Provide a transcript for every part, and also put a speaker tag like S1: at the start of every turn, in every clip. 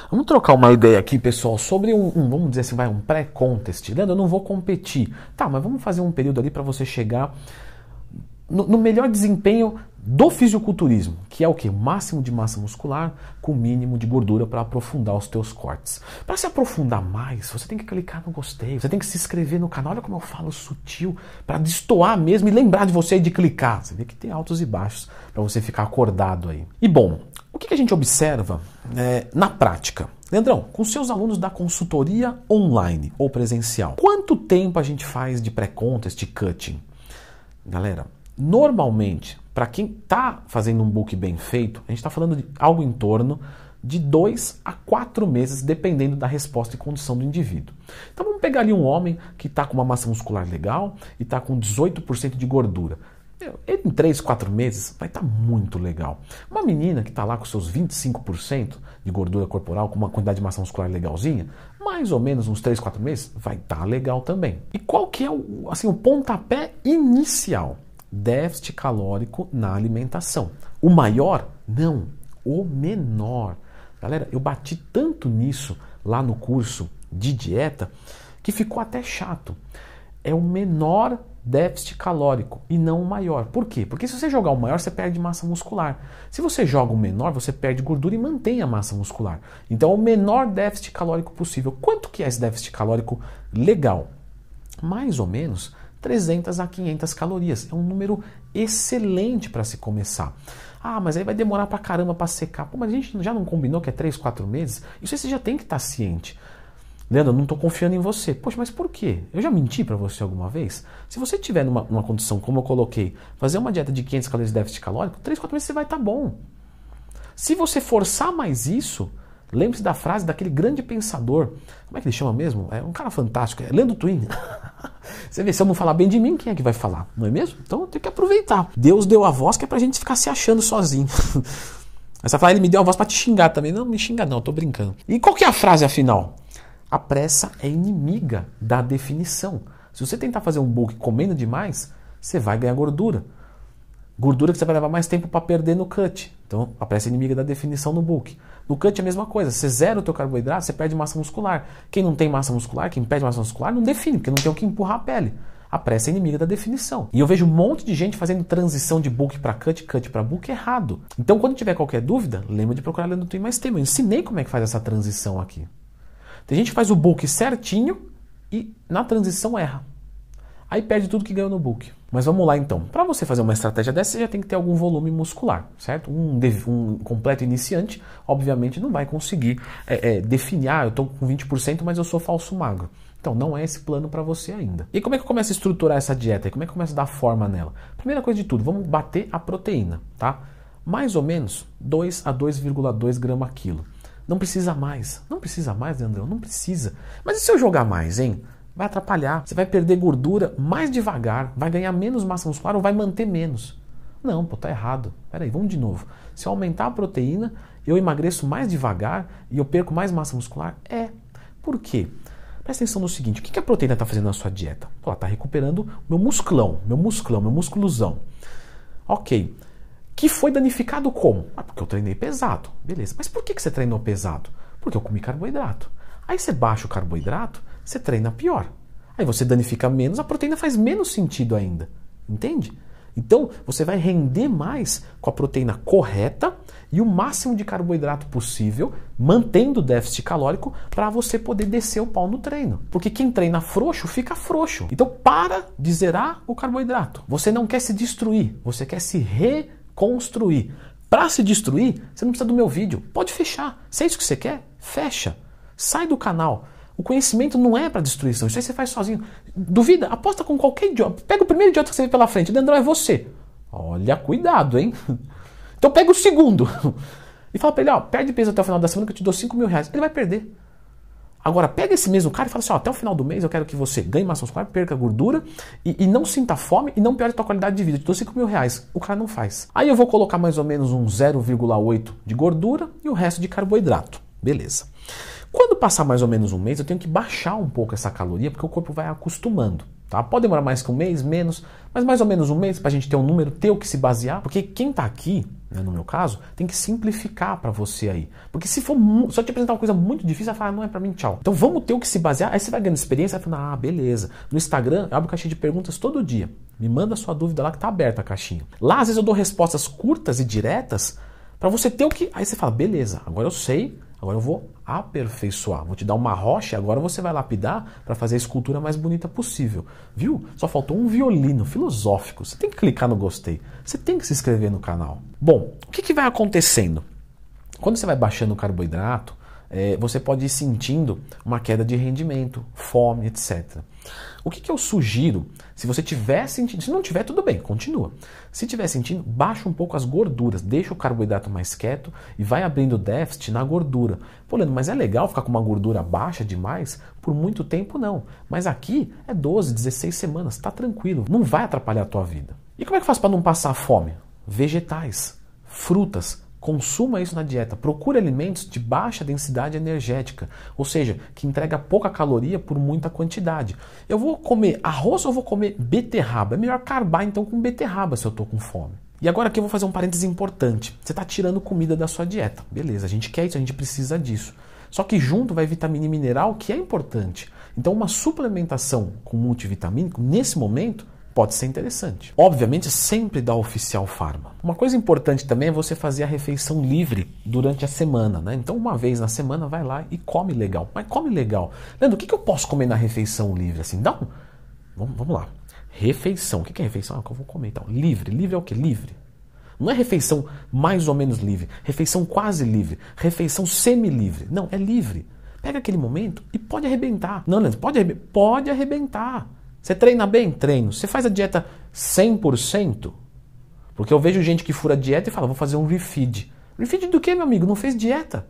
S1: Vamos trocar uma ideia aqui, pessoal, sobre vamos dizer assim, um pré-contest. Leandro, eu não vou competir. Tá, mas vamos fazer um período ali para você chegar no melhor desempenho do fisiculturismo, que é o que? Máximo de massa muscular com mínimo de gordura para aprofundar os teus cortes. Para se aprofundar mais, você tem que clicar no gostei, você tem que se inscrever no canal. Olha como eu falo sutil, para destoar mesmo e lembrar de você de clicar. Você vê que tem altos e baixos para você ficar acordado aí. E bom, o que a gente observa na prática? Leandrão, com seus alunos da consultoria online ou presencial, quanto tempo a gente faz de pré-contest, cutting? Galera, normalmente, para quem está fazendo um book bem feito, a gente está falando de algo em torno de 2 a 4 meses, dependendo da resposta e condição do indivíduo. Então vamos pegar ali um homem que está com uma massa muscular legal e está com 18% de gordura. Ele em 3, 4 meses vai estar muito legal. Uma menina que está lá com seus 25% de gordura corporal, com uma quantidade de massa muscular legalzinha, mais ou menos uns 3, 4 meses, vai estar legal também. E qual que é o pontapé inicial? Déficit calórico na alimentação. O maior? Não, o menor. Galera, eu bati tanto nisso lá no curso de dieta que ficou até chato. É o menor déficit calórico e não o maior. Por quê? Porque se você jogar o maior, você perde massa muscular. Se você joga o menor, você perde gordura e mantém a massa muscular. Então é o menor déficit calórico possível. Quanto que é esse déficit calórico legal? Mais ou menos 300 a 500 calorias. É um número excelente para se começar. Ah, mas aí vai demorar pra caramba para secar. Pô, mas a gente já não combinou que é 3, 4 meses? Isso aí você já tem que estar ciente. Leandro, eu não estou confiando em você. Poxa, mas por quê? Eu já menti para você alguma vez? Se você tiver numa condição, como eu coloquei, fazer uma dieta de 500 calorias de déficit calórico, 3, 4 meses você vai estar bom. Se você forçar mais isso, lembre-se da frase daquele grande pensador. Como é que ele chama mesmo? É um cara fantástico. É Leandro Twin. Você vê, se eu não falar bem de mim, quem é que vai falar? Não é mesmo? Então eu tenho que aproveitar. Deus deu a voz que é pra gente ficar se achando sozinho. Essa frase, ele me deu a voz pra te xingar também. Não me xinga não, eu tô brincando. E qual que é a frase afinal? A pressa é inimiga da definição. Se você tentar fazer um bulk comendo demais, você vai ganhar gordura. Gordura que você vai levar mais tempo para perder no cut. Então, a pressa é inimiga da definição no bulk. No cut é a mesma coisa. Você zera o teu carboidrato, você perde massa muscular. Quem não tem massa muscular, quem perde massa muscular, não define, porque não tem o que empurrar a pele. A pressa é inimiga da definição. E eu vejo um monte de gente fazendo transição de bulk para cut para bulk errado. Então, quando tiver qualquer dúvida, lembra de procurar Leandro Twin mais tempo. Eu ensinei como é que faz essa transição aqui. Tem gente que faz o bulk certinho e na transição erra. Aí perde tudo que ganhou no bulk. Mas vamos lá então. Para você fazer uma estratégia dessa, você já tem que ter algum volume muscular, certo? Um completo iniciante, obviamente, não vai conseguir definir, eu estou com 20%, mas eu sou falso magro. Então não é esse plano para você ainda. E como é que eu começo a estruturar essa dieta? E como é que eu começo a dar forma nela? Primeira coisa de tudo, vamos bater a proteína, tá? Mais ou menos 2 a 2,2 gramas quilo. Não precisa mais. Não precisa mais, Leandrão? Não precisa. Mas e se eu jogar mais, hein? Vai atrapalhar. Você vai perder gordura mais devagar, vai ganhar menos massa muscular ou vai manter menos. Não, pô, tá errado. Peraí, vamos de novo. Se eu aumentar a proteína, eu emagreço mais devagar e eu perco mais massa muscular? Por quê? Presta atenção no seguinte, o que a proteína está fazendo na sua dieta? Pô, ela está recuperando meu musculão, meu musculozão. Ok. Que foi danificado como? Porque eu treinei pesado. Beleza. Mas por que você treinou pesado? Porque eu comi carboidrato. Aí você baixa o carboidrato, você treina pior. Aí você danifica menos, a proteína faz menos sentido ainda. Entende? Então você vai render mais com a proteína correta e o máximo de carboidrato possível, mantendo o déficit calórico para você poder descer o pau no treino. Porque quem treina frouxo, fica frouxo. Então para de zerar o carboidrato. Você não quer se destruir, você quer se reconstruir. Para se destruir, você não precisa do meu vídeo. Pode fechar. Se é isso que você quer, fecha. Sai do canal. O conhecimento não é para destruição. Isso aí você faz sozinho. Duvida? Aposta com qualquer idiota. Pega o primeiro idiota que você vê pela frente. Leandrão, é você. Olha, cuidado, hein? Então pega o segundo. E fala para ele, ó, perde peso até o final da semana que eu te dou 5 mil reais. Ele vai perder. Agora, pega esse mesmo cara e fala assim, ó, até o final do mês eu quero que você ganhe massa muscular, perca gordura e não sinta fome e não piore a tua qualidade de vida. Eu te dou 5 mil reais. O cara não faz. Aí eu vou colocar mais ou menos um 0,8 de gordura e o resto de carboidrato. Beleza. Quando passar mais ou menos um mês, eu tenho que baixar um pouco essa caloria porque o corpo vai acostumando. Tá? Pode demorar mais que um mês, menos, mas mais ou menos um mês para a gente ter um número, ter o que se basear, porque quem está aqui, né, no meu caso, tem que simplificar para você aí. Porque se for só te apresentar uma coisa muito difícil, vai falar, não é para mim, tchau. Então vamos ter o que se basear, aí você vai ganhando experiência, vai falando, beleza. No Instagram, eu abro caixinha de perguntas todo dia. Me manda sua dúvida lá que tá aberta a caixinha. Lá, às vezes eu dou respostas curtas e diretas para você ter o que... Aí você fala, beleza, agora eu sei, agora eu vou aperfeiçoar. Vou te dar uma rocha e agora você vai lapidar para fazer a escultura mais bonita possível. Viu? Só faltou um violino filosófico. Você tem que clicar no gostei. Você tem que se inscrever no canal. Bom, o que vai acontecendo? Quando você vai baixando o carboidrato, você pode ir sentindo uma queda de rendimento, fome, etc. O que eu sugiro, se você estiver sentindo, se não tiver, tudo bem, continua. Se estiver sentindo, baixa um pouco as gorduras, deixa o carboidrato mais quieto e vai abrindo déficit na gordura. Pô, Leandro, mas é legal ficar com uma gordura baixa demais? Por muito tempo não. Mas aqui é 12, 16 semanas, tá tranquilo, não vai atrapalhar a tua vida. E como é que faz para não passar fome? Vegetais, frutas. Consuma isso na dieta. Procure alimentos de baixa densidade energética, ou seja, que entrega pouca caloria por muita quantidade. Eu vou comer arroz ou vou comer beterraba? É melhor carbar então com beterraba se eu estou com fome. E agora aqui eu vou fazer um parênteses importante. Você está tirando comida da sua dieta. Beleza, a gente quer isso, a gente precisa disso. Só que junto vai vitamina e mineral, que é importante. Então uma suplementação com multivitamínico, nesse momento, pode ser interessante. Obviamente, sempre da Oficial Pharma. Uma coisa importante também é você fazer a refeição livre durante a semana, né? Então, uma vez na semana, vai lá e come legal. Mas come legal. Leandro, o que eu posso comer na refeição livre? Assim, vamos lá. Refeição. O que é refeição? É o que eu vou comer. Então, livre. Livre é o quê? Livre. Não é refeição mais ou menos livre. Refeição quase livre. Refeição semi-livre. Não, é livre. Pega aquele momento e pode arrebentar. Não, Leandro, pode arrebentar. Você treina bem? Treino. Você faz a dieta 100%? Porque eu vejo gente que fura a dieta e fala, vou fazer um refeed. Refeed do quê, meu amigo? Não fez dieta.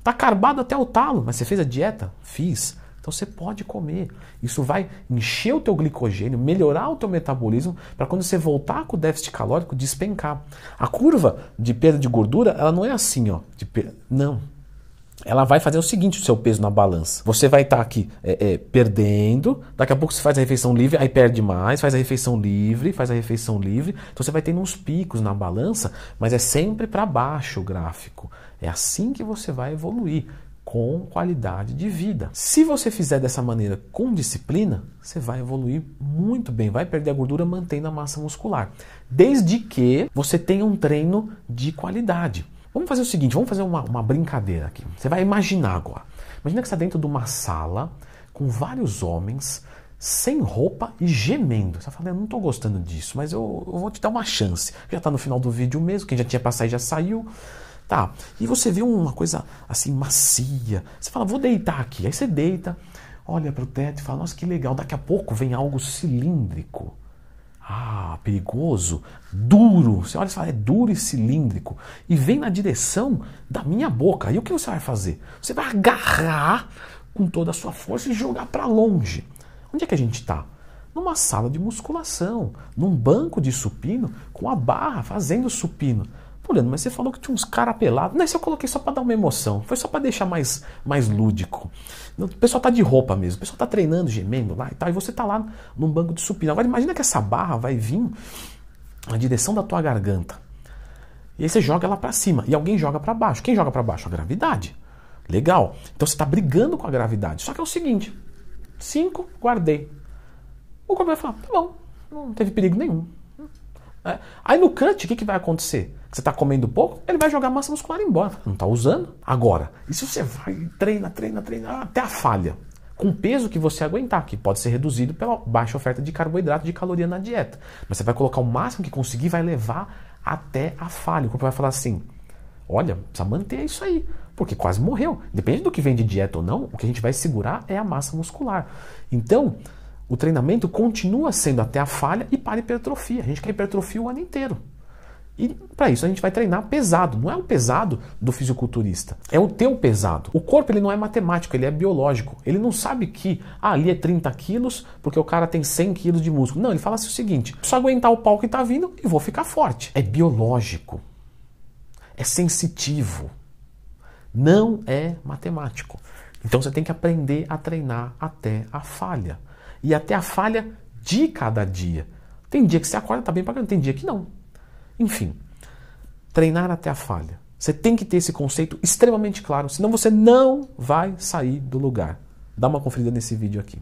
S1: Tá carbado até o talo. Mas você fez a dieta? Fiz. Então você pode comer. Isso vai encher o teu glicogênio, melhorar o teu metabolismo, para quando você voltar com o déficit calórico, despencar. A curva de perda de gordura, ela não é assim, ó. Não. Ela vai fazer o seguinte, o seu peso na balança. Você vai estar aqui perdendo, daqui a pouco você faz a refeição livre, aí perde mais, faz a refeição livre, Então você vai tendo uns picos na balança, mas é sempre para baixo o gráfico. É assim que você vai evoluir, com qualidade de vida. Se você fizer dessa maneira com disciplina, você vai evoluir muito bem, vai perder a gordura mantendo a massa muscular. Desde que você tenha um treino de qualidade. Vamos fazer o seguinte, vamos fazer uma brincadeira aqui. Você vai imaginar agora. Imagina que você está dentro de uma sala com vários homens sem roupa e gemendo. Você fala, eu não estou gostando disso, mas eu vou te dar uma chance. Já está no final do vídeo mesmo, quem já tinha passado já saiu. Tá, e você vê uma coisa assim macia. Você fala, vou deitar aqui. Aí você deita, olha para o teto e fala, nossa, que legal. Daqui a pouco vem algo cilíndrico. Perigoso, duro. Você olha e fala, é duro e cilíndrico. E vem na direção da minha boca. E o que você vai fazer? Você vai agarrar com toda a sua força e jogar para longe. Onde é que a gente está? Numa sala de musculação, num banco de supino, com a barra fazendo supino. Pô, Leandro, mas você falou que tinha uns caras pelados. Não, isso eu coloquei só para dar uma emoção. Foi só para deixar mais lúdico. O pessoal tá de roupa mesmo. O pessoal tá treinando, gemendo lá e tal. E você tá lá num banco de supino. Agora imagina que essa barra vai vir na direção da tua garganta. E aí você joga ela para cima. E alguém joga para baixo. Quem joga para baixo? A gravidade. Legal. Então você tá brigando com a gravidade. Só que é o seguinte. 5, guardei. O corpo vai falar, tá bom. Não teve perigo nenhum. Aí no cut, o que vai acontecer? Você está comendo pouco, ele vai jogar massa muscular embora. Não está usando? Agora, e se você vai, treina, até a falha? Com o peso que você aguentar, que pode ser reduzido pela baixa oferta de carboidrato, de caloria na dieta. Mas você vai colocar o máximo que conseguir, vai levar até a falha. O corpo vai falar assim, olha, precisa manter isso aí, porque quase morreu. Depende do que vem de dieta ou não, o que a gente vai segurar é a massa muscular. Então, o treinamento continua sendo até a falha e para hipertrofia. A gente quer hipertrofia o ano inteiro. E para isso a gente vai treinar pesado. Não é o pesado do fisiculturista, é o teu pesado. O corpo ele não é matemático, ele é biológico. Ele não sabe que ali é 30 quilos porque o cara tem 100 quilos de músculo. Não, ele fala assim o seguinte, só aguentar o pau que está vindo e vou ficar forte. É biológico. É sensitivo. Não é matemático. Então você tem que aprender a treinar até a falha. e até a falha de cada dia. Tem dia que você acorda, tá bem pra caramba, tem dia que não. Enfim, treinar até a falha. Você tem que ter esse conceito extremamente claro, senão você não vai sair do lugar. Dá uma conferida nesse vídeo aqui.